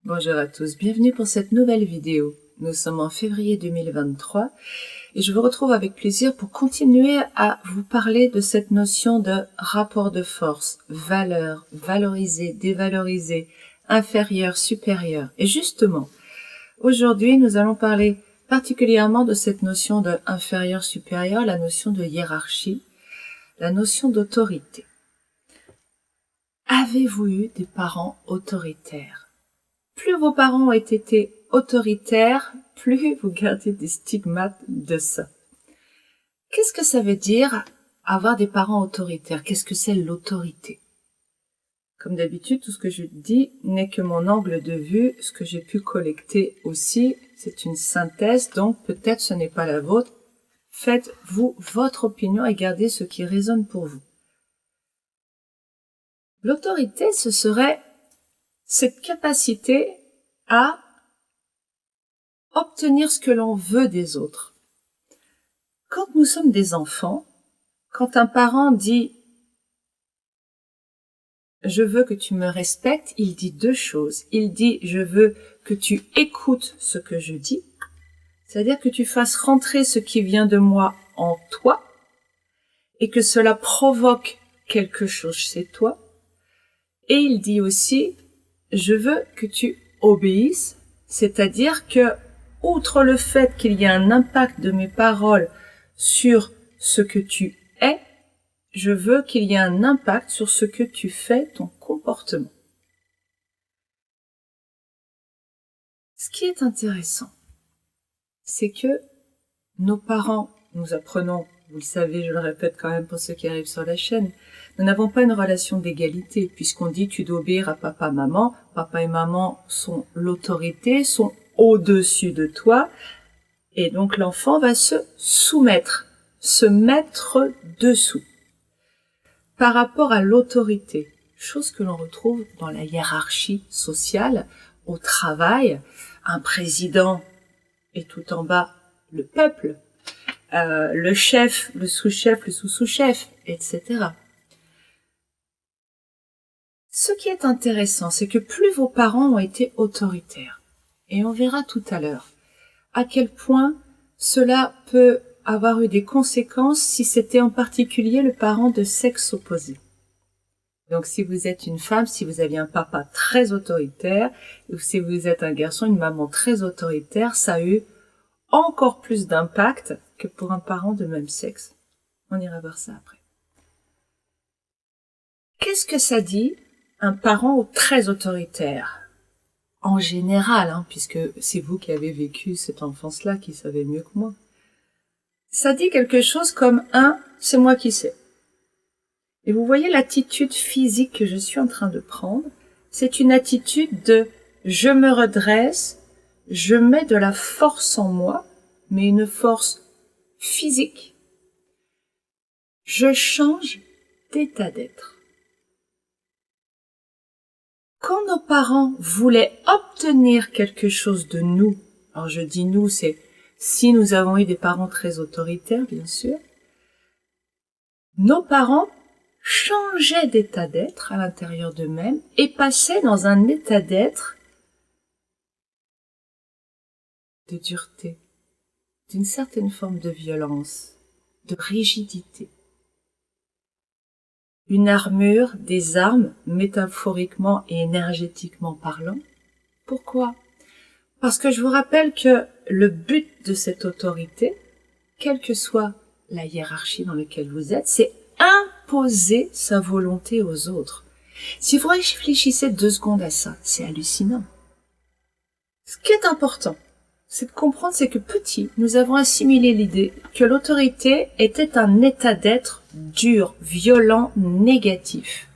Bonjour à tous, bienvenue pour cette nouvelle vidéo. Nous sommes en février 2023 et je vous retrouve avec plaisir pour continuer à vous parler de cette notion de rapport de force, valeur, valoriser, dévaloriser, inférieur, supérieur. Et justement, aujourd'hui, nous allons parler particulièrement de cette notion de inférieur, supérieur, la notion de hiérarchie, la notion d'autorité. Avez-vous eu des parents autoritaires ? Plus vos parents ont été autoritaires, plus vous gardez des stigmates de ça. Qu'est-ce que ça veut dire avoir des parents autoritaires? Qu'est-ce que c'est l'autorité? Comme d'habitude, tout ce que je dis n'est que mon angle de vue, ce que j'ai pu collecter aussi, c'est une synthèse, donc peut-être ce n'est pas la vôtre. Faites-vous votre opinion et gardez ce qui résonne pour vous. L'autorité, ce serait cette capacité à obtenir ce que l'on veut des autres. Quand nous sommes des enfants, quand un parent dit « je veux que tu me respectes », il dit deux choses. Il dit « je veux que tu écoutes ce que je dis », c'est-à-dire que tu fasses rentrer ce qui vient de moi en toi et que cela provoque quelque chose chez toi. Et il dit aussi je veux que tu obéisses, c'est-à-dire que, outre le fait qu'il y a un impact de mes paroles sur ce que tu es, je veux qu'il y ait un impact sur ce que tu fais, ton comportement. Ce qui est intéressant, c'est que nos parents, nous apprenons, vous le savez, je le répète quand même pour ceux qui arrivent sur la chaîne, nous n'avons pas une relation d'égalité, puisqu'on dit tu dois obéir à papa, maman. Papa et maman sont l'autorité, sont au-dessus de toi, et donc l'enfant va se soumettre, se mettre dessous. Par rapport à l'autorité, chose que l'on retrouve dans la hiérarchie sociale, au travail, un président et tout en bas le peuple, le chef, le sous-chef, le sous-sous-chef, etc. Ce qui est intéressant, c'est que plus vos parents ont été autoritaires, et on verra tout à l'heure à quel point cela peut avoir eu des conséquences si c'était en particulier le parent de sexe opposé. Donc si vous êtes une femme, si vous aviez un papa très autoritaire, ou si vous êtes un garçon, une maman très autoritaire, ça a eu encore plus d'impact que pour un parent de même sexe. On ira voir ça après. Qu'est-ce que ça dit, un parent très autoritaire? En général, puisque c'est vous qui avez vécu cette enfance-là, qui savez mieux que moi. Ça dit quelque chose comme c'est moi qui sais. Et vous voyez l'attitude physique que je suis en train de prendre, c'est une attitude de je me redresse, je mets de la force en moi, mais une force physique. Je change d'état d'être. Quand nos parents voulaient obtenir quelque chose de nous, alors je dis nous, c'est si nous avons eu des parents très autoritaires, bien sûr, nos parents changeaient d'état d'être à l'intérieur d'eux-mêmes et passaient dans un état d'être de dureté, d'une certaine forme de violence, de rigidité. Une armure, des armes, métaphoriquement et énergétiquement parlant. Pourquoi? Parce que je vous rappelle que le but de cette autorité, quelle que soit la hiérarchie dans laquelle vous êtes, c'est imposer sa volonté aux autres. Si vous réfléchissez 2 secondes à ça, c'est hallucinant. Ce qui est important, c'est de comprendre, c'est que petit, nous avons assimilé l'idée que l'autorité était un état d'être dur, violent, négatif.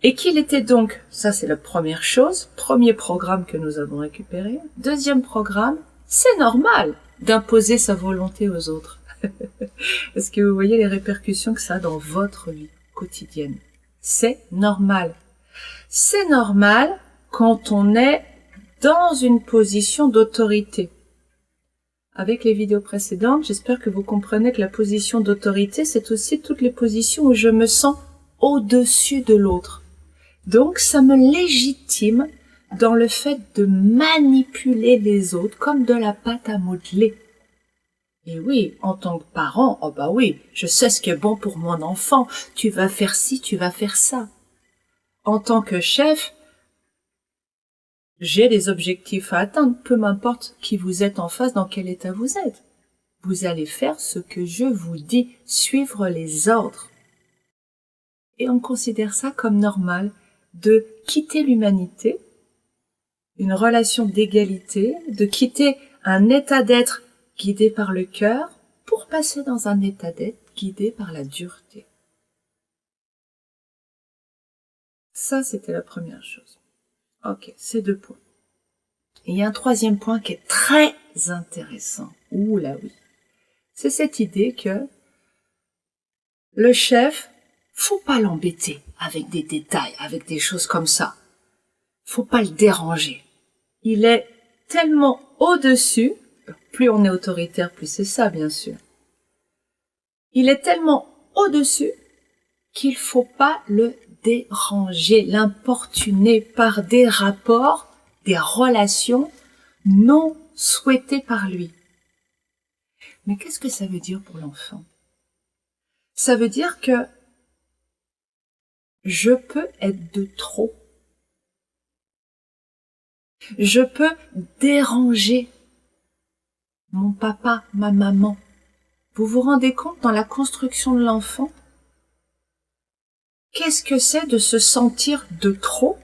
Et qu'il était donc, ça c'est la première chose, premier programme que nous avons récupéré. Deuxième programme, c'est normal d'imposer sa volonté aux autres. Est-ce que vous voyez les répercussions que ça a dans votre vie quotidienne? C'est normal. C'est normal quand on est dans une position d'autorité. Avec les vidéos précédentes, j'espère que vous comprenez que la position d'autorité, c'est aussi toutes les positions où je me sens au-dessus de l'autre. Donc, ça me légitime dans le fait de manipuler les autres comme de la pâte à modeler. Et oui, en tant que parent, oh bah oui, je sais ce qui est bon pour mon enfant, tu vas faire ci, tu vas faire ça. En tant que chef, j'ai des objectifs à atteindre, peu m'importe qui vous êtes en face, dans quel état vous êtes. Vous allez faire ce que je vous dis, suivre les ordres. Et on considère ça comme normal de quitter l'humanité, une relation d'égalité, de quitter un état d'être guidé par le cœur pour passer dans un état d'être guidé par la dureté. Ça, c'était la première chose. Ok, c'est 2 points. Et il y a un 3e point qui est très intéressant. Ouh là oui. C'est cette idée que le chef, faut pas l'embêter avec des détails, avec des choses comme ça. Faut pas le déranger. Il est tellement au-dessus, plus on est autoritaire, plus c'est ça, bien sûr. Il est tellement au-dessus qu'il faut pas le déranger, l'importuner par des rapports, des relations non souhaitées par lui. Mais qu'est-ce que ça veut dire pour l'enfant? Ça veut dire que je peux être de trop. Je peux déranger mon papa, ma maman. Vous vous rendez compte dans la construction de l'enfant? Qu'est-ce que c'est de se sentir de trop?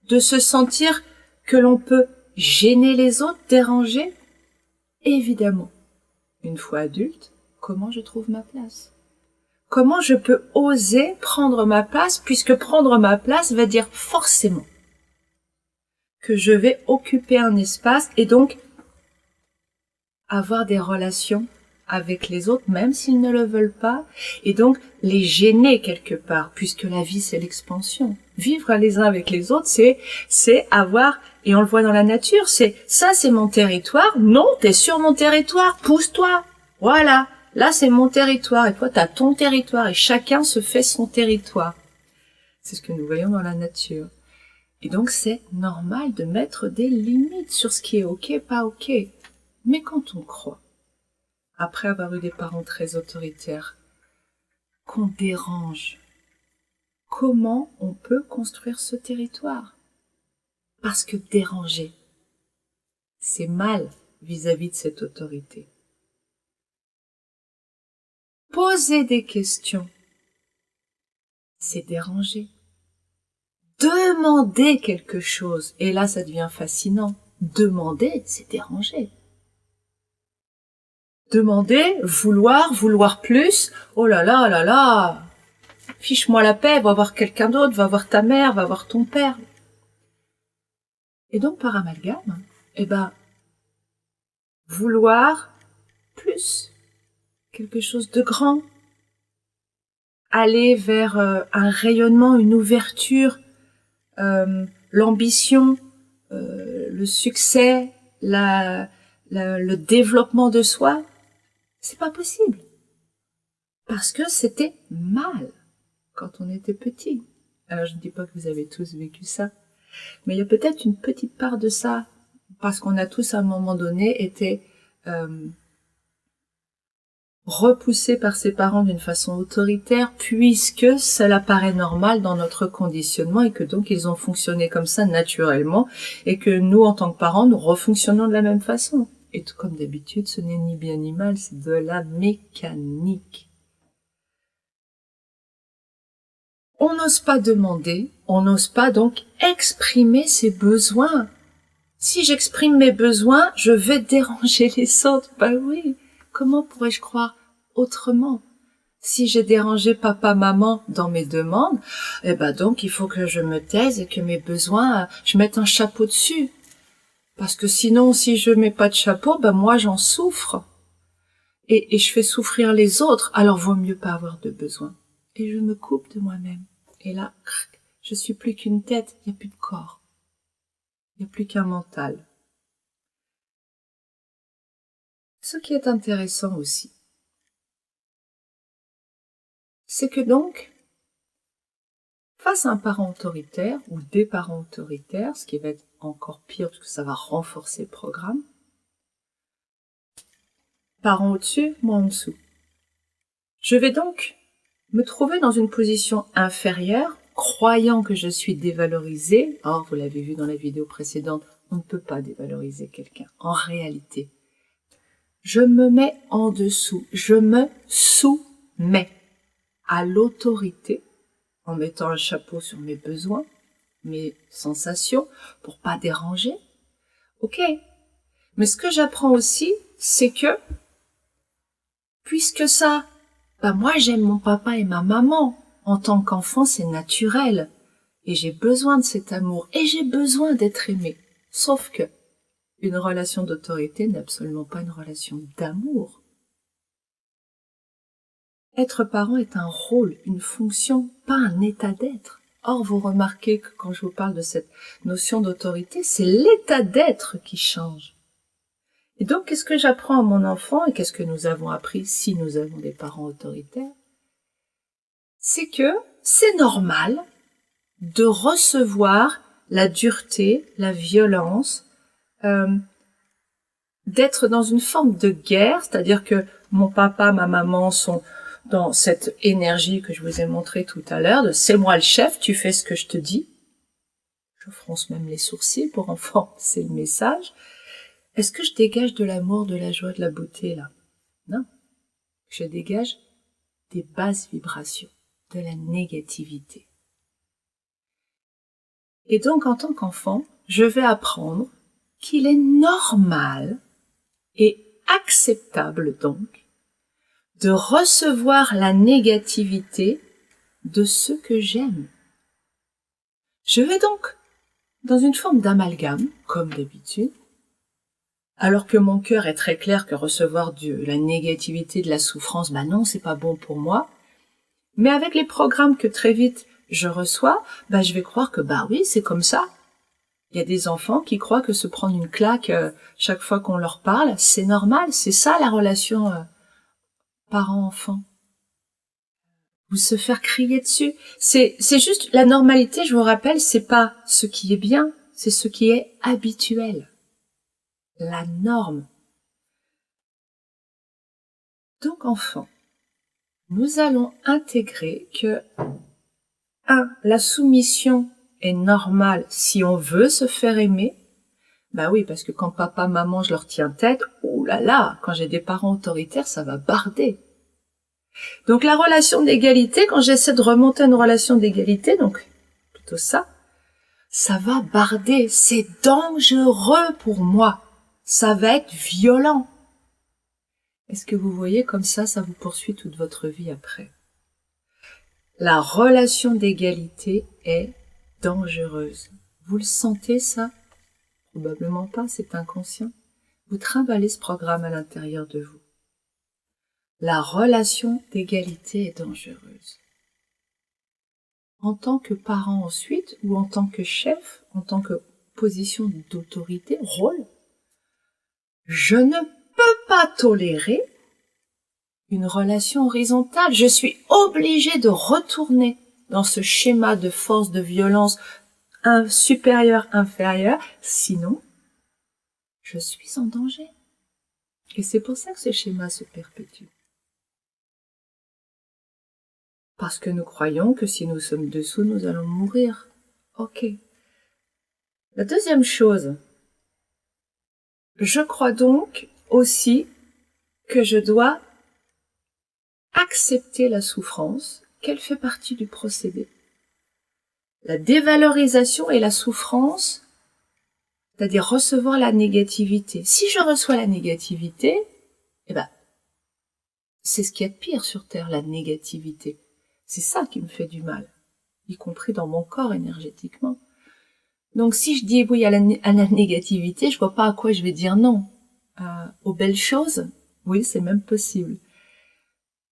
De se sentir que l'on peut gêner les autres, déranger? Évidemment. Une fois adulte, comment je trouve ma place? Comment je peux oser prendre ma place, puisque prendre ma place va dire forcément que je vais occuper un espace et donc avoir des relations avec les autres, même s'ils ne le veulent pas, et donc les gêner quelque part, puisque la vie c'est l'expansion. Vivre les uns avec les autres, c'est avoir, et on le voit dans la nature, c'est mon territoire, non, t'es sur mon territoire, pousse-toi, voilà, là c'est mon territoire, et toi t'as ton territoire, et chacun se fait son territoire. C'est ce que nous voyons dans la nature. Et donc c'est normal de mettre des limites sur ce qui est ok, pas ok. Mais quand on croit, après avoir eu des parents très autoritaires, qu'on dérange, comment on peut construire ce territoire? Parce que déranger, c'est mal vis-à-vis de cette autorité. Poser des questions, c'est déranger. Demander quelque chose, et là ça devient fascinant. Demander, c'est déranger. Demander, vouloir plus, oh là là, oh là là, fiche-moi la paix, va voir quelqu'un d'autre, va voir ta mère, va voir ton père. Et donc par amalgame, vouloir plus, quelque chose de grand, aller vers un rayonnement, une ouverture, l'ambition, le succès, le développement de soi, c'est pas possible. Parce que c'était mal quand on était petit. Alors je ne dis pas que vous avez tous vécu ça, mais il y a peut-être une petite part de ça, parce qu'on a tous à un moment donné été repoussés par ses parents d'une façon autoritaire, puisque cela paraît normal dans notre conditionnement et que donc ils ont fonctionné comme ça naturellement et que nous, en tant que parents, nous refonctionnons de la même façon. Et tout comme d'habitude, ce n'est ni bien ni mal, c'est de la mécanique. On n'ose pas demander, on n'ose pas donc exprimer ses besoins. Si j'exprime mes besoins, je vais déranger les autres. Ben oui, comment pourrais-je croire autrement? Si j'ai dérangé papa, maman dans mes demandes, donc il faut que je me taise et que mes besoins, je mette un chapeau dessus. Parce que sinon, si je mets pas de chapeau, moi j'en souffre. Et je fais souffrir les autres, alors vaut mieux pas avoir de besoin. Et je me coupe de moi-même. Et là, je suis plus qu'une tête, il n'y a plus de corps. Il n'y a plus qu'un mental. Ce qui est intéressant aussi, c'est que donc, face à un parent autoritaire ou des parents autoritaires, ce qui va être encore pire parce que ça va renforcer le programme. Parent au-dessus, moi en dessous. Je vais donc me trouver dans une position inférieure, croyant que je suis dévalorisée. Or, vous l'avez vu dans la vidéo précédente, on ne peut pas dévaloriser quelqu'un. En réalité, je me mets en dessous, je me soumets à l'autorité en mettant un chapeau sur mes besoins, mes sensations, pour pas déranger. Ok. Mais ce que j'apprends aussi, c'est que, puisque ça, moi j'aime mon papa et ma maman. En tant qu'enfant, c'est naturel. Et j'ai besoin de cet amour. Et j'ai besoin d'être aimé. Sauf que, une relation d'autorité n'est absolument pas une relation d'amour. Être parent est un rôle, une fonction, pas un état d'être. Or, vous remarquez que quand je vous parle de cette notion d'autorité, c'est l'état d'être qui change. Et donc, qu'est-ce que j'apprends à mon enfant et qu'est-ce que nous avons appris si nous avons des parents autoritaires? C'est que c'est normal de recevoir la dureté, la violence, d'être dans une forme de guerre, c'est-à-dire que mon papa, ma maman sont dans cette énergie que je vous ai montrée tout à l'heure, de c'est moi le chef, tu fais ce que je te dis. Je fronce même les sourcils pour enfant, c'est le message. Est-ce que je dégage de l'amour, de la joie, de la beauté là? Non. Je dégage des basses vibrations, de la négativité. Et donc en tant qu'enfant, je vais apprendre qu'il est normal et acceptable donc de recevoir la négativité de ceux que j'aime. Je vais donc dans une forme d'amalgame, comme d'habitude, alors que mon cœur est très clair que recevoir de la négativité, de la souffrance, non, c'est pas bon pour moi. Mais avec les programmes que très vite je reçois, je vais croire que oui, c'est comme ça. Il y a des enfants qui croient que se prendre une claque chaque fois qu'on leur parle, c'est normal, c'est ça la relation parent-enfant. Ou se faire crier dessus. C'est juste la normalité, je vous rappelle, c'est pas ce qui est bien, c'est ce qui est habituel. La norme. Donc enfant, nous allons intégrer que la soumission est normale si on veut se faire aimer. Oui, parce que quand papa, maman, je leur tiens tête, quand j'ai des parents autoritaires, ça va barder. Donc la relation d'égalité, quand j'essaie de remonter une relation d'égalité, donc plutôt ça va barder, c'est dangereux pour moi, ça va être violent. Est-ce que vous voyez comme ça vous poursuit toute votre vie après? La relation d'égalité est dangereuse. Vous le sentez ça? Probablement pas, c'est inconscient. Vous trimballez ce programme à l'intérieur de vous. La relation d'égalité est dangereuse. En tant que parent ensuite, ou en tant que chef, en tant que position d'autorité, rôle, je ne peux pas tolérer une relation horizontale. Je suis obligée de retourner dans ce schéma de force, de violence, supérieur, inférieur, sinon, je suis en danger. Et c'est pour ça que ce schéma se perpétue. Parce que nous croyons que si nous sommes dessous, nous allons mourir. Ok. La deuxième chose, je crois donc aussi que je dois accepter la souffrance, qu'elle fait partie du procédé. La dévalorisation et la souffrance, c'est-à-dire recevoir la négativité. Si je reçois la négativité, c'est ce qu'il y a de pire sur Terre, la négativité. C'est ça qui me fait du mal, y compris dans mon corps énergétiquement. Donc si je dis oui à la négativité, je vois pas à quoi je vais dire non. Aux belles choses, oui, c'est même possible.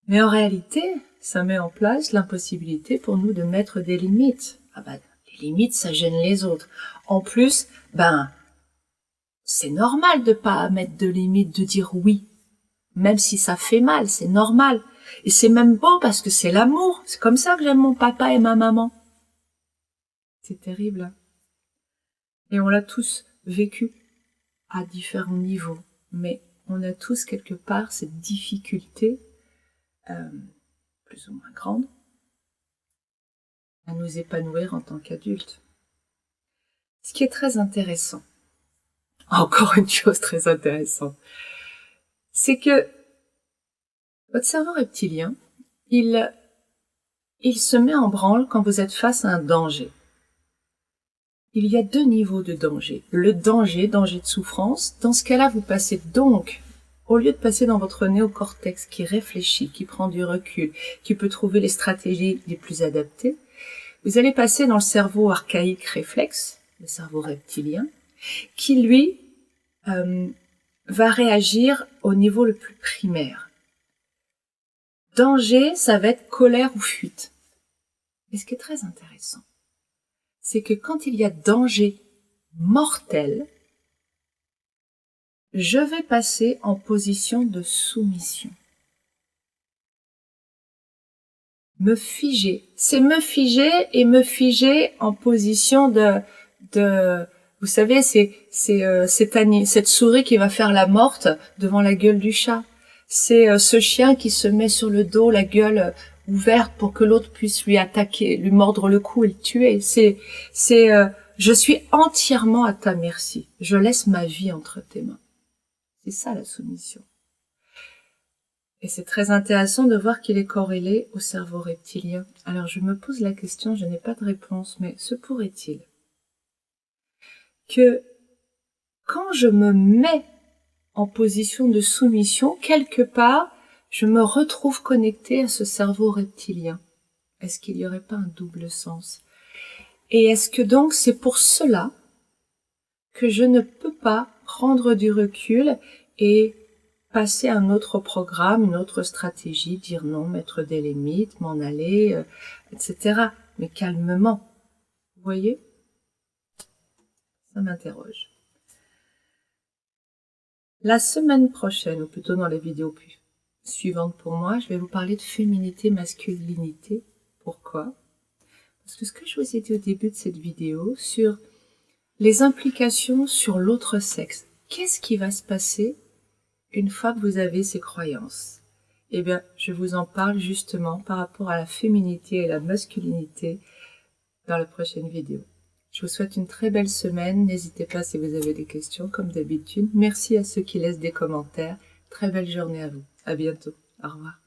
Mais en réalité, ça met en place l'impossibilité pour nous de mettre des limites. Les limites, ça gêne les autres. En plus, c'est normal de pas mettre de limites, de dire oui. Même si ça fait mal, c'est normal. Et c'est même beau parce que c'est l'amour. C'est comme ça que j'aime mon papa et ma maman. C'est terrible, hein. Et on l'a tous vécu à différents niveaux, mais on a tous quelque part cette difficulté, plus ou moins grande, à nous épanouir en tant qu'adultes. Ce qui est très intéressant, encore une chose très intéressante, c'est que votre cerveau reptilien, il se met en branle quand vous êtes face à un danger. Il y a 2 niveaux de danger. Le danger de souffrance. Dans ce cas-là, vous passez donc, au lieu de passer dans votre néocortex qui réfléchit, qui prend du recul, qui peut trouver les stratégies les plus adaptées, vous allez passer dans le cerveau archaïque réflexe, le cerveau reptilien, qui lui va réagir au niveau le plus primaire. Danger, ça va être colère ou fuite. Et ce qui est très intéressant, c'est que quand il y a danger mortel, je vais passer en position de soumission. Me figer. C'est me figer et me figer en position de vous savez, cette souris qui va faire la morte devant la gueule du chat. C'est ce chien qui se met sur le dos, la gueule ouverte pour que l'autre puisse lui attaquer, lui mordre le cou et le tuer. Je suis entièrement à ta merci. Je laisse ma vie entre tes mains. C'est ça la soumission. Et c'est très intéressant de voir qu'il est corrélé au cerveau reptilien. Alors je me pose la question, je n'ai pas de réponse, mais se pourrait-il que quand je me mets en position de soumission, quelque part, je me retrouve connectée à ce cerveau reptilien? Est-ce qu'il n'y aurait pas un double sens? Et est-ce que donc c'est pour cela que je ne peux pas prendre du recul et passer à un autre programme, une autre stratégie, dire non, mettre des limites, m'en aller, etc. Mais calmement. Vous voyez? Ça m'interroge. La semaine prochaine, ou plutôt dans les vidéos suivantes pour moi, je vais vous parler de féminité, masculinité. Pourquoi? Parce que ce que je vous ai dit au début de cette vidéo, sur les implications sur l'autre sexe. Qu'est-ce qui va se passer une fois que vous avez ces croyances? Eh bien, je vous en parle justement par rapport à la féminité et la masculinité dans la prochaine vidéo. Je vous souhaite une très belle semaine. N'hésitez pas si vous avez des questions, comme d'habitude. Merci à ceux qui laissent des commentaires. Très belle journée à vous. À bientôt. Au revoir.